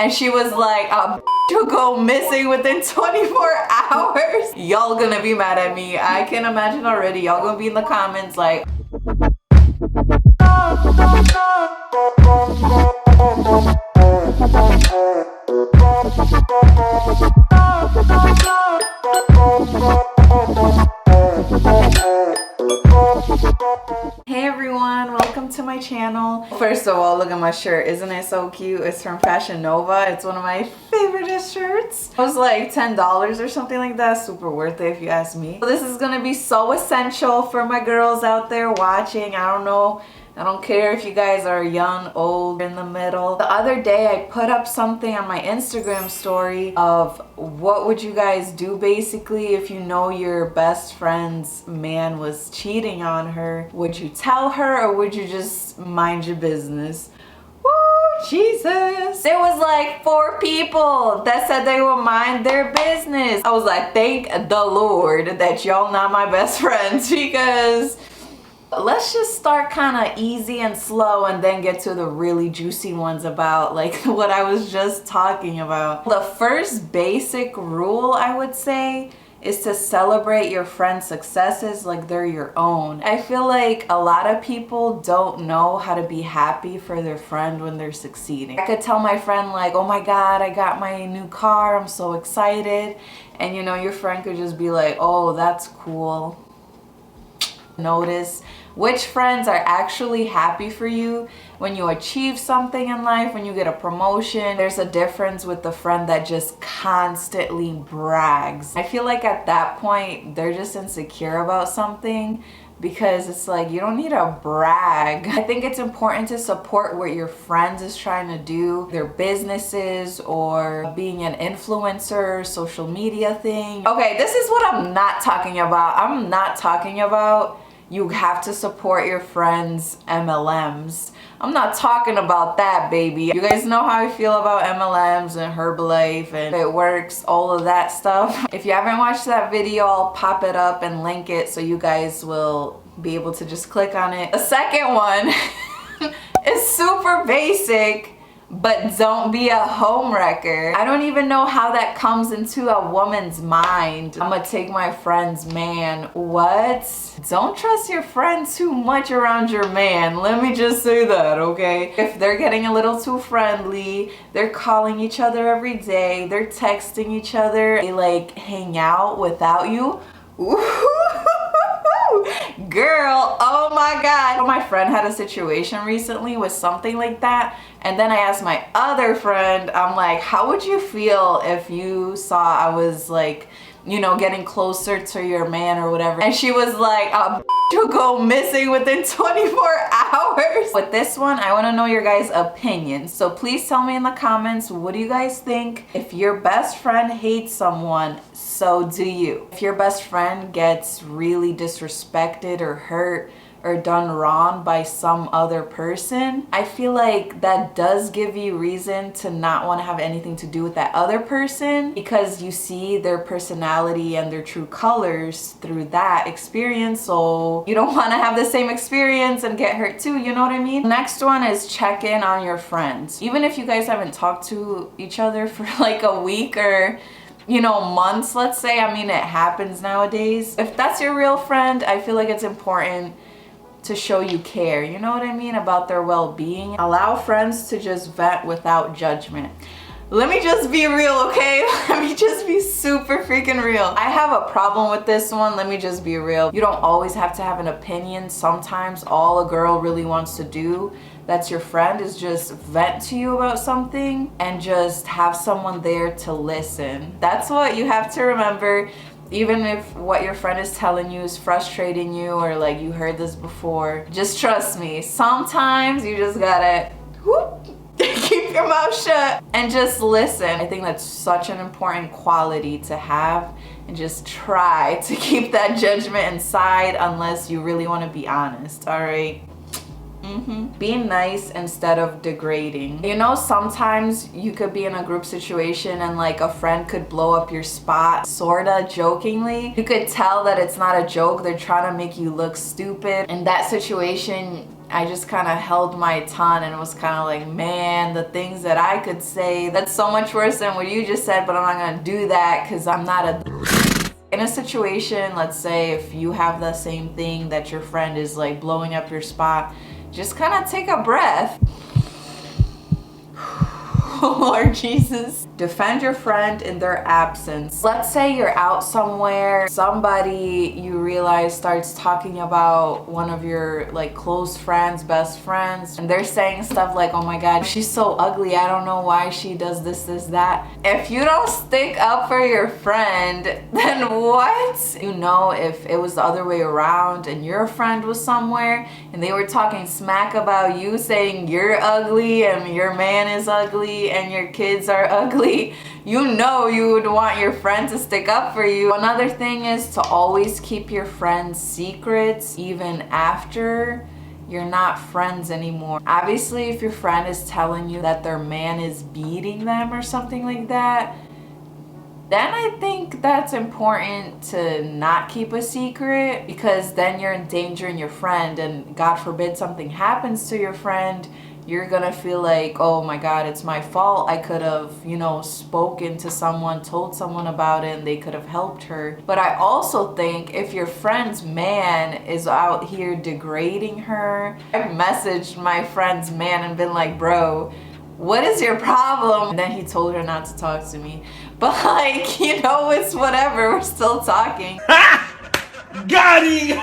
and she was like, you'll go missing within 24 hours. Y'all gonna be mad at me. I can imagine already. Y'all gonna be in the comments like, hey everyone, welcome to my channel. First of all, look at my shirt. Isn't it so cute? It's from Fashion Nova. It's one of my favorite shirts. It was like $10 or something like that. Super worth it if you ask me. So this is gonna be so essential for my girls out there watching. I don't know, I don't care if you guys are young, old, in the middle. The other day I put up something on my Instagram story of what would you guys do basically if you know your best friend's man was cheating on her. Would you tell her or would you just mind your business? Woo, Jesus. There was like 4 people that said they would mind their business. I was like, thank the Lord that y'all not my best friends, because let's just start kind of easy and slow and then get to the really juicy ones about like what I was just talking about. The first basic rule I would say is to celebrate your friend's successes like they're your own. I feel like a lot of people don't know how to be happy for their friend when they're succeeding. I could tell my friend like, oh my God, I got my new car, I'm so excited. And you know, your friend could just be like, oh, that's cool. Notice which friends are actually happy for you when you achieve something in life, when you get a promotion. There's a difference with the friend that just constantly brags. I feel like at that point they're just insecure about something, because it's like you don't need to brag. I think it's important to support what your friends is trying to do, their businesses or being an influencer, social media thing. Okay, this is what I'm not talking about. I'm not talking about you have to support your friends' MLMs. I'm not talking about that, baby. You guys know how I feel about MLMs and Herbalife and it works, all of that stuff. If you haven't watched that video, I'll pop it up and link it so you guys will be able to just click on it. The second one is super basic, but don't be a homewrecker. I don't even know how that comes into a woman's mind. I'm gonna take my friend's man. What? Don't trust your friend too much around your man. Let me just say that, okay? If they're getting a little too friendly, they're calling each other every day, they're texting each other, they like hang out without you. Girl, oh my God. My friend had a situation recently with something like that, and then I asked my other friend, I'm like, how would you feel if you saw I was like, you know, getting closer to your man or whatever? And she was like, you'll go missing within 24 hours. With this one, I want to know your guys' opinions. So please tell me in the comments, what do you guys think? If your best friend hates someone, so do you. If your best friend gets really disrespected or hurt or done wrong by some other person, I feel like that does give you reason to not want to have anything to do with that other person, because you see their personality and their true colors through that experience, so you don't want to have the same experience and get hurt too, you know what I mean? Next one is check in on your friends. Even if you guys haven't talked to each other for like a week or, you know, months, let's say. I mean, it happens nowadays. If that's your real friend, I feel like it's important to show you care, you know what I mean, about their well-being. Allow friends to just vent without judgment. Let me just be real, okay? Let me just be super freaking real. I have a problem with this one. Let me just be real. You don't always have to have an opinion. Sometimes all a girl really wants to do that's your friend is just vent to you about something and just have someone there to listen. That's what you have to remember. Even if what your friend is telling you is frustrating you or like you heard this before, just trust me, sometimes you just gotta keep your mouth shut and just listen. I think that's such an important quality to have, and just try to keep that judgment inside unless you really want to be honest, all right? Be nice instead of degrading. You know, sometimes you could be in a group situation and like a friend could blow up your spot sorta jokingly. You could tell that it's not a joke, they're trying to make you look stupid. In that situation, I just kind of held my tongue and was kind of like, man, the things that I could say, that's so much worse than what you just said, but I'm not gonna do that because I'm not a... In a situation, let's say if you have the same thing that your friend is like blowing up your spot, just kind of take a breath. Lord Jesus. Defend your friend in their absence. Let's say you're out somewhere, somebody you realize starts talking about one of your like close friends, best friends, and they're saying stuff like, oh my god, she's so ugly, I don't know why she does this, that. If you don't stick up for your friend, then what? You know, if it was the other way around and your friend was somewhere and they were talking smack about you, saying you're ugly and your man is ugly and your kids are ugly, you know you would want your friend to stick up for you. Another thing is to always keep your friends' secrets even after you're not friends anymore. Obviously, if your friend is telling you that their man is beating them or something like that, then I think that's important to not keep a secret, because then you're endangering your friend, and God forbid something happens to your friend, you're gonna feel like, oh my god, it's my fault. I could have, you know, spoken to someone, told someone about it, and they could have helped her. But I also think if your friend's man is out here degrading her, I've messaged my friend's man and been like, bro, what is your problem? And then he told her not to talk to me. But like, you know, it's whatever, we're still talking. Got it!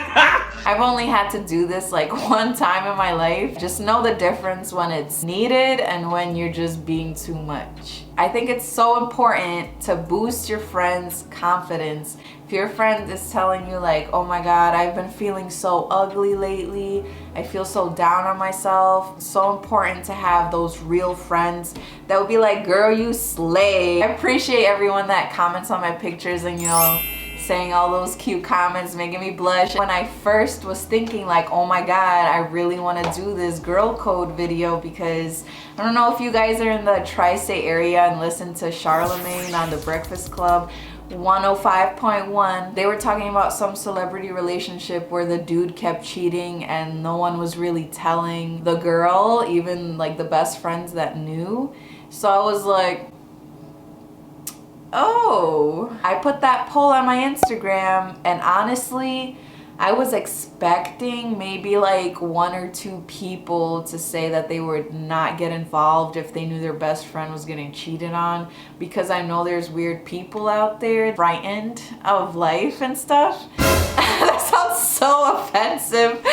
I've only had to do this like one time in my life. Just know the difference when it's needed and when you're just being too much. I think it's so important to boost your friend's confidence. If your friend is telling you like, oh my god, I've been feeling so ugly lately, I feel so down on myself, it's so important to have those real friends that would be like, girl, you slay. I appreciate everyone that comments on my pictures and, you know, saying all those cute comments, making me blush. When I first was thinking like, oh my god, I really want to do this girl code video, because I don't know if you guys are in the tri-state area and listen to Charlemagne on The Breakfast Club 105.1. They were talking about some celebrity relationship where the dude kept cheating and no one was really telling the girl, even like the best friends that knew. So I was like, oh, I put that poll on my Instagram, and honestly, I was expecting maybe like 1 or 2 people to say that they would not get involved if they knew their best friend was getting cheated on, because I know there's weird people out there frightened of life and stuff. That sounds so offensive.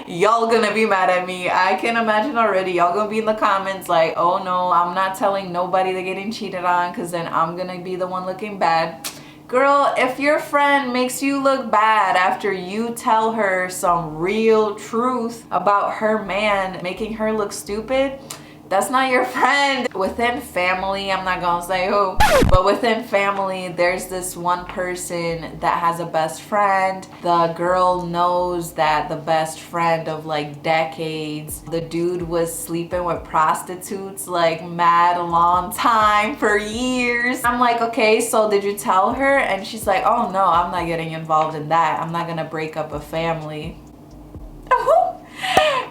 Y'all gonna be mad at me. I can imagine already. Y'all gonna be in the comments like, oh no, I'm not telling nobody they're getting cheated on, because then I'm gonna be the one looking bad. Girl, if your friend makes you look bad after you tell her some real truth about her man, making her look stupid, that's not your friend. Within family, I'm not gonna say who, but within family, there's this one person that has a best friend. The girl knows that the best friend of like decades, the dude was sleeping with prostitutes like mad long time, for years. I'm like, okay, so did you tell her? And she's like, oh no, I'm not getting involved in that. I'm not gonna break up a family.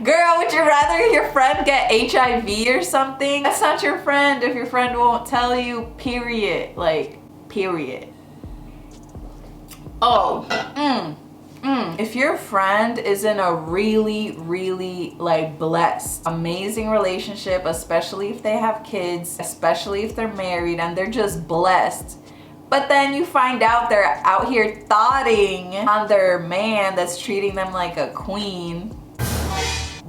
Girl, would you rather your friend get HIV or something? That's not your friend if your friend won't tell you, period. Like, period. Oh, if your friend is in a really like blessed, amazing relationship, especially if they have kids, especially if they're married and they're just blessed, but then you find out they're out here thotting on their man that's treating them like a queen,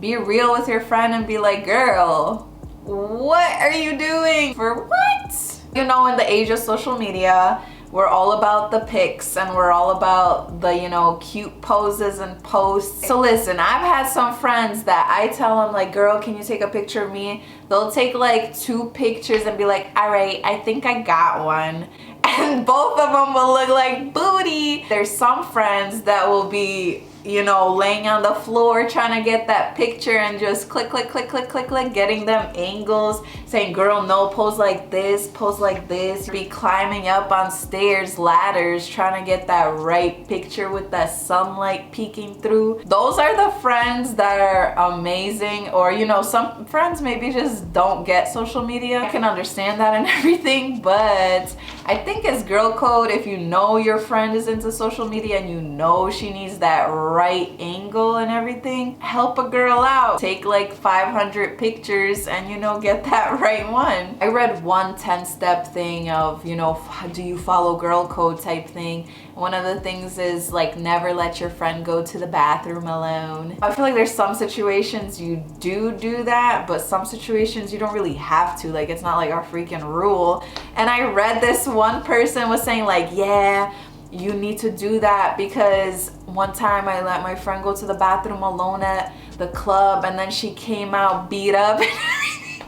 be real with your friend and be like, girl, what are you doing? For what? You know, in the age of social media, we're all about the pics and we're all about the, you know, cute poses and posts. So listen, I've had some friends that I tell them like, girl, can you take a picture of me? they'll take like 2 pictures and be like, all right, I think I got one. And both of them will look like booty. There's some friends that will be, you know, laying on the floor trying to get that picture and just click, click, click, click, click, click, getting them angles, saying, girl, no, pose like this, pose like this. Be climbing up on stairs, ladders, trying to get that right picture with that sunlight peeking through. Those are the friends that are amazing. Or, you know, some friends maybe just don't get social media. I can understand that and everything, but I think as girl code, if you know your friend is into social media and you know she needs that right angle and everything, help a girl out. Take like 500 pictures and, you know, get that right one. I read one 10-step thing of, you know, do you follow girl code type thing. One of the things is like never let your friend go to the bathroom alone. I feel like there's some situations you do that, but some situations you don't really have to. Like, it's not like a freaking rule. And I read this one person was saying like, yeah, you need to do that because one time I let my friend go to the bathroom alone at the club and then she came out beat up and everything.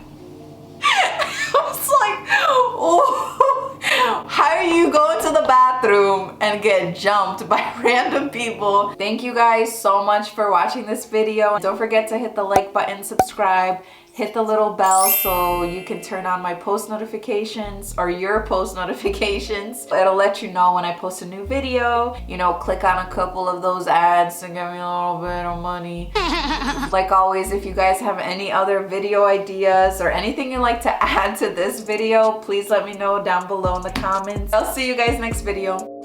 I was like, oh, how are you going to the bathroom and get jumped by random people? Thank you guys so much for watching this video. Don't forget to hit the like button, subscribe, hit the little bell so you can turn on my post notifications or your post notifications. It'll let you know when I post a new video. You know, click on a couple of those ads to give me a little bit of money. Like always, if you guys have any other video ideas or anything you'd like to add to this video, please let me know down below in the comments. I'll see you guys next video.